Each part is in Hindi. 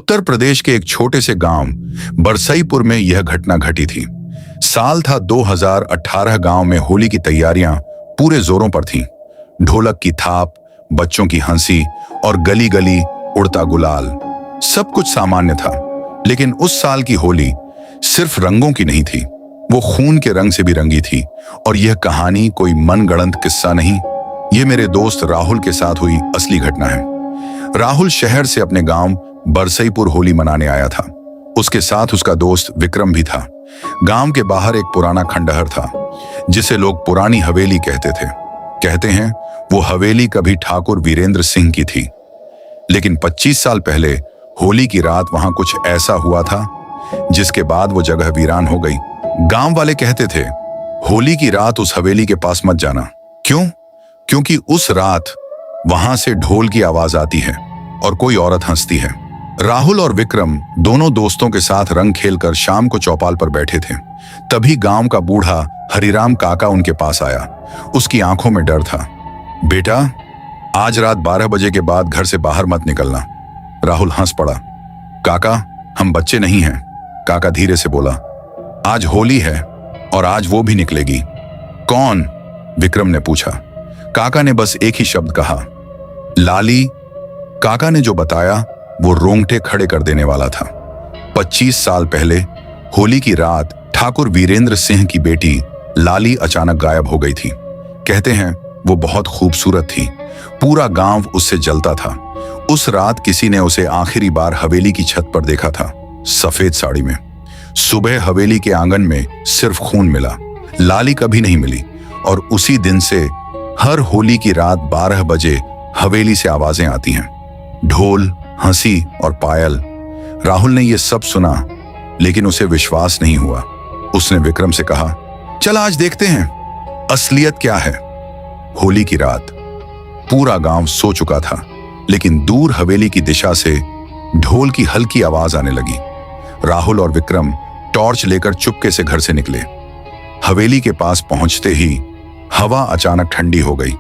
उत्तर प्रदेश के एक छोटे से गांव बरसईपुर में यह घटना घटी थी। साल था 2018। गांव में होली की तैयारियां पूरे जोरों पर थीं। ढोलक की थाप, बच्चों की हंसी और गली गली उड़ता गुलाल, सब कुछ सामान्य था। लेकिन उस साल की होली सिर्फ रंगों की नहीं थी, वो खून के रंग से भी रंगी थी। और यह कहानी कोई मनगढ़ंत किस्सा नहीं, ये मेरे दोस्त राहुल के साथ हुई असली घटना है। राहुल शहर से अपने गांव बरसईपुर होली मनाने आया था। उसके साथ उसका दोस्त विक्रम भी था। गांव के बाहर एक पुराना खंडहर था जिसे लोग पुरानी हवेली कहते थे। कहते हैं वो हवेली कभी ठाकुर वीरेंद्र सिंह की थी, लेकिन 25 साल पहले होली की रात वहां कुछ ऐसा हुआ था जिसके बाद वो जगह वीरान हो गई। गांव वाले कहते थे, होली की रात उस हवेली के पास मत जाना। क्यों? क्योंकि उस रात वहां से ढोल की आवाज आती है और कोई औरत हंसती है। राहुल और विक्रम दोनों दोस्तों के साथ रंग खेलकर शाम को चौपाल पर बैठे थे। तभी गांव का बूढ़ा हरिराम काका उनके पास आया। उसकी आंखों में डर था। बेटा, आज रात 12 बजे के बाद घर से बाहर मत निकलना। राहुल हंस पड़ा। काका, हम बच्चे नहीं हैं, काका धीरे से बोला। आज होली है और आज वो भी निकलेगी। कौन? विक्रम ने पूछा। काका ने बस एक ही शब्द कहा, लाली। काका ने जो बताया वो रोंगटे खड़े कर देने वाला था। 25 साल पहले होली की रात ठाकुर वीरेंद्र सिंह की बेटी लाली अचानक गायब हो गई थी। कहते हैं वो बहुत खूबसूरत थी, पूरा गांव उससे जलता था। उस रात किसी ने उसे आखिरी बार हवेली की छत पर देखा था, सफेद साड़ी में। सुबह हवेली के आंगन में सिर्फ खून मिला, लाली कभी नहीं मिली। और उसी दिन से हर होली की रात 12 बजे हवेली से आवाजें आती हैं, ढोल, हंसी और पायल। राहुल ने यह सब सुना, लेकिन उसे विश्वास नहीं हुआ। उसने विक्रम से कहा, चल आज देखते हैं असलियत क्या है। होली की रात पूरा गांव सो चुका था, लेकिन दूर हवेली की दिशा से ढोल की हल्की आवाज आने लगी। राहुल और विक्रम टॉर्च लेकर चुपके से घर से निकले। हवेली के पास पहुंचते ही हवा अचानक ठंडी हो गई।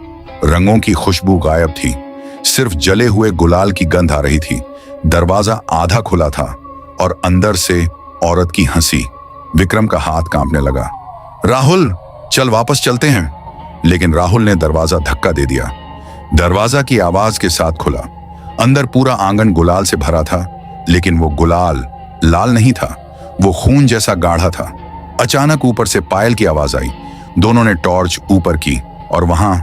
रंगों की खुशबू गायब थी, सिर्फ जले हुए गुलाल की गंध आ रही थी। दरवाजा आधा खुला था और अंदर से औरत की हंसी। विक्रम का हाथ कांपने लगा। राहुल, चल वापस चलते हैं। लेकिन राहुल ने दरवाजा धक्का दे दिया। दरवाजा की आवाज के साथ खुला। अंदर पूरा आंगन गुलाल से भरा था, लेकिन वो गुलाल लाल नहीं था, वो खून जैसा गाढ़ा था। अचानक ऊपर से पायल की आवाज आई। दोनों ने टॉर्च ऊपर की और वहां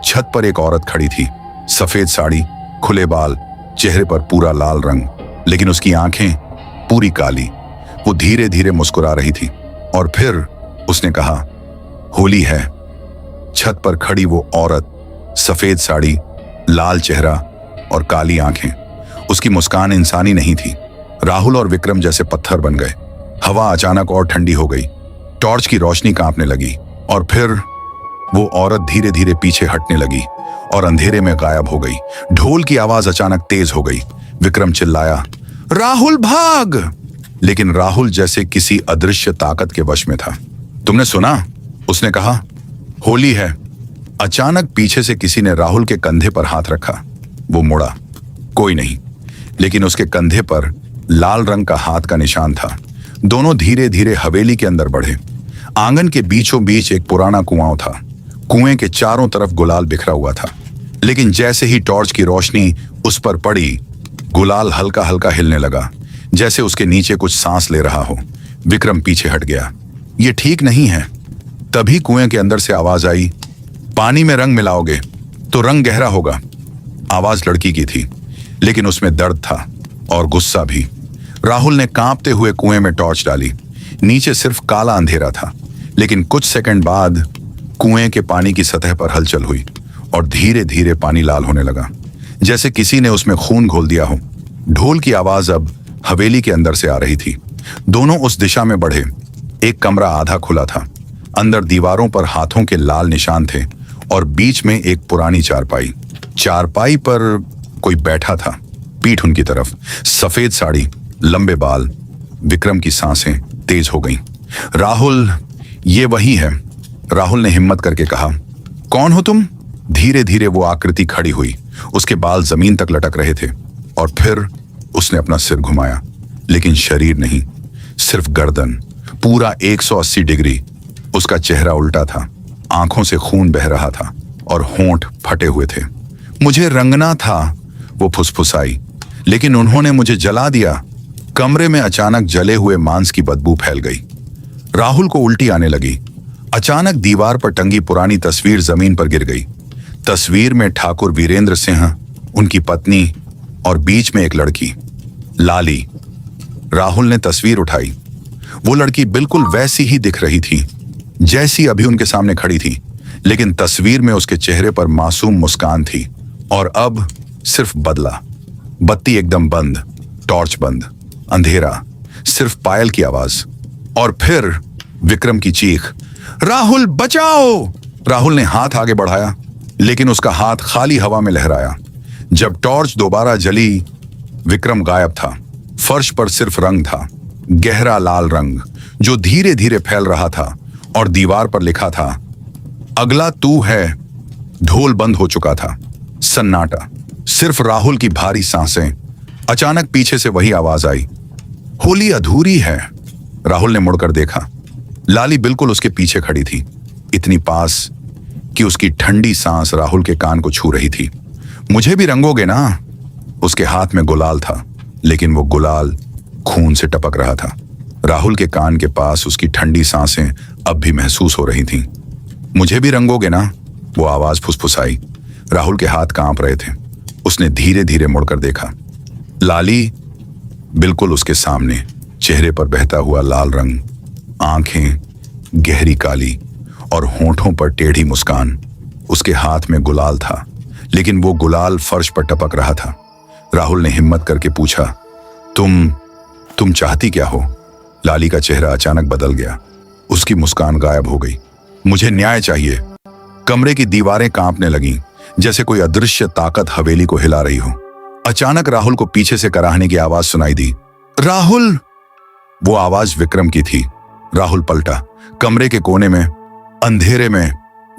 छत पर एक औरत खड़ी थी, सफेद साड़ी, खुले बाल, चेहरे पर पूरा लाल रंग, लेकिन उसकी आंखें पूरी काली। वो धीरे धीरे मुस्कुरा रही थी और फिर उसने कहा, होली है। छत पर खड़ी वो औरत, सफेद साड़ी, लाल चेहरा और काली आंखें। उसकी मुस्कान इंसानी नहीं थी। राहुल और विक्रम जैसे पत्थर बन गए। हवा अचानक और ठंडी हो गई। टॉर्च की रोशनी कांपने लगी और फिर वो औरत धीरे धीरे पीछे हटने लगी और अंधेरे में गायब हो गई। ढोल की आवाज अचानक तेज हो गई। विक्रम चिल्लाया, राहुल भाग! लेकिन राहुल जैसे किसी अदृश्य ताकत के वश में था। तुमने सुना? उसने कहा, होली है। अचानक पीछे से किसी ने राहुल के कंधे पर हाथ रखा। वो मुड़ा, कोई नहीं, लेकिन उसके कंधे पर लाल रंग का हाथ का निशान था। दोनों धीरे धीरे हवेली के अंदर बढ़े। आंगन के बीचों बीच एक पुराना कुआं था। कुएं के चारों तरफ गुलाल बिखरा हुआ था, लेकिन जैसे ही टॉर्च की रोशनी उस पर पड़ी, गुलाल हल्का हल्का हिलने लगा, जैसे उसके नीचे कुछ सांस ले रहा हो। विक्रम पीछे हट गया। ये ठीक नहीं है। तभी कुएं के अंदर से आवाज आई, पानी में रंग मिलाओगे तो रंग गहरा होगा। आवाज लड़की की थी, लेकिन उसमें दर्द था और गुस्सा भी। राहुल ने कांपते हुए कुएं में टॉर्च डाली। नीचे सिर्फ काला अंधेरा था, लेकिन कुछ सेकंड बाद कुएं के पानी की सतह पर हलचल हुई और धीरे धीरे पानी लाल होने लगा, जैसे किसी ने उसमें खून घोल दिया हो। ढोल की आवाज अब हवेली के अंदर से आ रही थी। दोनों उस दिशा में बढ़े। एक कमरा आधा खुला था। अंदर दीवारों पर हाथों के लाल निशान थे और बीच में एक पुरानी चारपाई। चारपाई पर कोई बैठा था, पीठ उनकी तरफ, सफेद साड़ी, लंबे बाल। विक्रम की सांसें तेज हो गईं। राहुल, ये वही है, राहुल ने हिम्मत करके कहा। कौन हो तुम? धीरे धीरे वो आकृति खड़ी हुई। उसके बाल जमीन तक लटक रहे थे और फिर उसने अपना सिर घुमाया, लेकिन शरीर नहीं, सिर्फ गर्दन, पूरा 180 डिग्री। उसका चेहरा उल्टा था, आंखों से खून बह रहा था और होंठ फटे हुए थे। मुझे रंगना था, वो फुसफुसाई, लेकिन उन्होंने मुझे जला दिया। कमरे में अचानक जले हुए मांस की बदबू फैल गई। राहुल को उल्टी आने लगी। अचानक दीवार पर टंगी पुरानी तस्वीर जमीन पर गिर गई। तस्वीर में ठाकुर वीरेंद्र सिंह, उनकी पत्नी और बीच में एक लड़की, लाली। राहुल ने तस्वीर उठाई। वो लड़की बिल्कुल वैसी ही दिख रही थी जैसी अभी उनके सामने खड़ी थी, लेकिन तस्वीर में उसके चेहरे पर मासूम मुस्कान थी। और अब सिर्फ बदला। बत्ती एकदम बंद, टॉर्च बंद, अंधेरा, सिर्फ पायल की आवाज। और फिर विक्रम की चीख, राहुल बचाओ! राहुल ने हाथ आगे बढ़ाया, लेकिन उसका हाथ खाली हवा में लहराया। जब टॉर्च दोबारा जली, विक्रम गायब था। फर्श पर सिर्फ रंग था, गहरा लाल रंग, जो धीरे धीरे फैल रहा था। और दीवार पर लिखा था, अगला तू है। ढोल बंद हो चुका था। सन्नाटा, सिर्फ राहुल की भारी सांसें। अचानक पीछे से वही आवाज आई, होली अधूरी है। राहुल ने मुड़कर देखा। लाली बिल्कुल उसके पीछे खड़ी थी, इतनी पास कि उसकी ठंडी सांस राहुल के कान को छू रही थी। मुझे भी रंगोगे ना? उसके हाथ में गुलाल था, लेकिन वो गुलाल खून से टपक रहा था। राहुल के कान के पास उसकी ठंडी सांसें अब भी महसूस हो रही थीं। मुझे भी रंगोगे ना? वो आवाज फुसफुसाई। राहुल के हाथ कांप रहे थे। उसने धीरे धीरे मुड़कर देखा। लाली बिल्कुल उसके सामने, चेहरे पर बहता हुआ लाल रंग, आंखें गहरी काली और होंठों पर टेढ़ी मुस्कान। उसके हाथ में गुलाल था, लेकिन वो गुलाल फर्श पर टपक रहा था। राहुल ने हिम्मत करके पूछा, तुम चाहती क्या हो? लाली का चेहरा अचानक बदल गया। उसकी मुस्कान गायब हो गई। मुझे न्याय चाहिए। कमरे की दीवारें कांपने लगीं, जैसे कोई अदृश्य ताकत हवेली को हिला रही हो। अचानक राहुल को पीछे से कराहने की आवाज सुनाई दी, राहुल! वो आवाज विक्रम की थी। राहुल पलटा। कमरे के कोने में अंधेरे में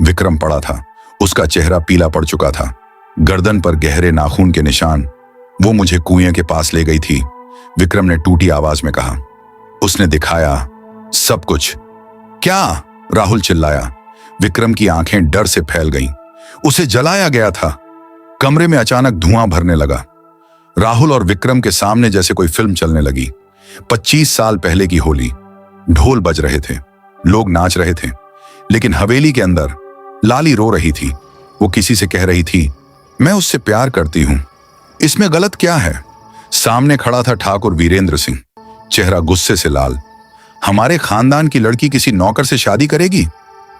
विक्रम पड़ा था। उसका चेहरा पीला पड़ चुका था, गर्दन पर गहरे नाखून के निशान। वो मुझे कुएं के पास ले गई थी, विक्रम ने टूटी आवाज में कहा। उसने दिखाया सब कुछ। क्या? राहुल चिल्लाया। विक्रम की आंखें डर से फैल गईं। उसे जलाया गया था। कमरे में अचानक धुआं भरने लगा। राहुल और विक्रम के सामने जैसे कोई फिल्म चलने लगी। 25 साल पहले की होली। ढोल बज रहे थे, लोग नाच रहे थे, लेकिन हवेली के अंदर लाली रो रही थी। वो किसी से कह रही थी, मैं उससे प्यार करती हूं। इसमें गलत क्या है? सामने खड़ा था ठाकुर वीरेंद्र सिंह, चेहरा गुस्से से लाल। हमारे खानदान की लड़की किसी नौकर से शादी करेगी?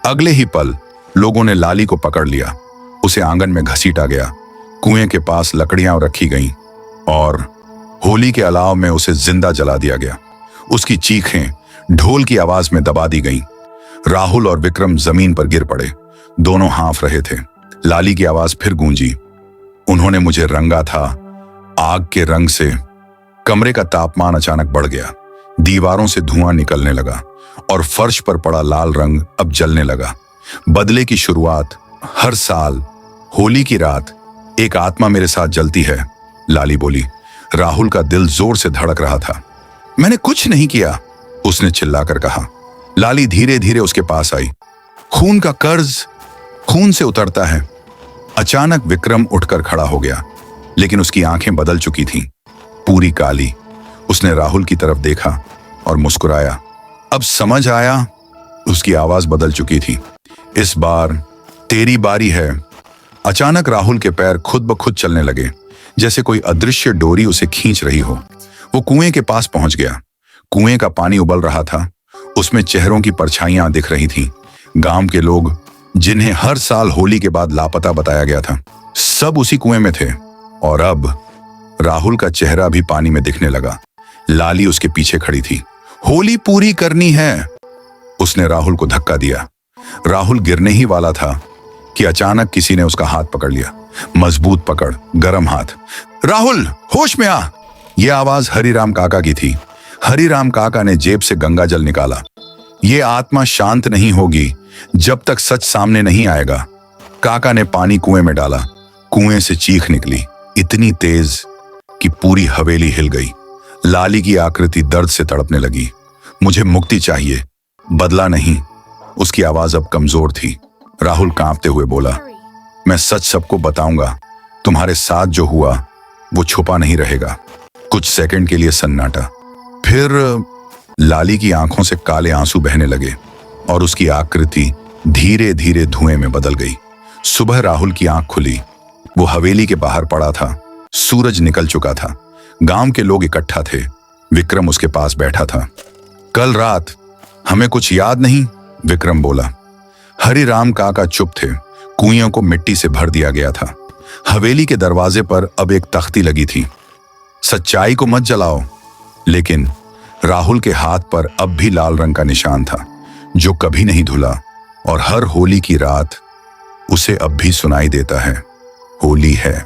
अगले ही पल लोगों ने लाली को पकड़ लिया। उसे आंगन में घसीटा गया। कुएं के पास लकड़ियां रखी गईं और होली के अलाव में उसे जिंदा जला दिया गया। उसकी चीखें ढोल की आवाज में दबा दी गईं। राहुल और विक्रम जमीन पर गिर पड़े। दोनों हाँफ रहे थे। लाली की आवाज फिर गूंजी, उन्होंने मुझे रंगा था आग के रंग से। कमरे का तापमान अचानक बढ़ गया। दीवारों से धुआं निकलने लगा और फर्श पर पड़ा लाल रंग अब जलने लगा। बदले की शुरुआत। हर साल होली की रात एक आत्मा मेरे साथ जलती है, लाली बोली। राहुल का दिल जोर से धड़क रहा था। मैंने कुछ नहीं किया, उसने चिल्लाकर कहा। लाली धीरे धीरे उसके पास आई। खून का कर्ज खून से उतरता है। अचानक विक्रम उठकर खड़ा हो गया, लेकिन उसकी आंखें बदल चुकी थीं, पूरी काली। उसने राहुल की तरफ देखा और मुस्कुराया। अब समझ आया? उसकी आवाज बदल चुकी थी। इस बार तेरी बारी है। अचानक राहुल के पैर खुद ब खुद चलने लगे, जैसे कोई अदृश्य डोरी उसे खींच रही हो। वो कुएं के पास पहुंच गया। कुएं का पानी उबल रहा था। उसमें चेहरों की परछाइयां दिख रही थीं। गांव के लोग, जिन्हें हर साल होली के बाद लापता बताया गया था, सब उसी कुएं में थे। और अब राहुल का चेहरा भी पानी में दिखने लगा। लाली उसके पीछे खड़ी थी। होली पूरी करनी है, उसने राहुल को धक्का दिया। राहुल गिरने ही वाला था कि अचानक किसी ने उसका हाथ पकड़ लिया। मजबूत पकड़, गरम हाथ। राहुल, होश में आ! यह आवाज हरिराम काका की थी। हरिराम काका ने जेब से गंगा जल निकाला। ये आत्मा शांत नहीं होगी जब तक सच सामने नहीं आएगा। काका ने पानी कुएं में डाला। कुएं से चीख निकली, इतनी तेज कि पूरी हवेली हिल गई। लाली की आकृति दर्द से तड़पने लगी। मुझे मुक्ति चाहिए, बदला नहीं। उसकी आवाज अब कमजोर थी। राहुल कांपते हुए बोला, मैं सच सबको बताऊंगा। तुम्हारे साथ जो हुआ वो छुपा नहीं रहेगा। कुछ सेकंड के लिए सन्नाटा, फिर लाली की आंखों से काले आंसू बहने लगे और उसकी आकृति धीरे धीरे धुएं में बदल गई। सुबह राहुल की आंख खुली। वो हवेली के बाहर पड़ा था। सूरज निकल चुका था। गांव के लोग इकट्ठा थे। विक्रम उसके पास बैठा था। कल रात हमें कुछ याद नहीं, विक्रम बोला। हरिराम काका चुप थे। कुइयों को मिट्टी से भर दिया गया था। हवेली के दरवाजे पर अब एक तख्ती लगी थी, सच्चाई को मत जलाओ। लेकिन राहुल के हाथ पर अब भी लाल रंग का निशान था, जो कभी नहीं धुला और हर होली की रात उसे अब भी सुनाई देता है। होली है।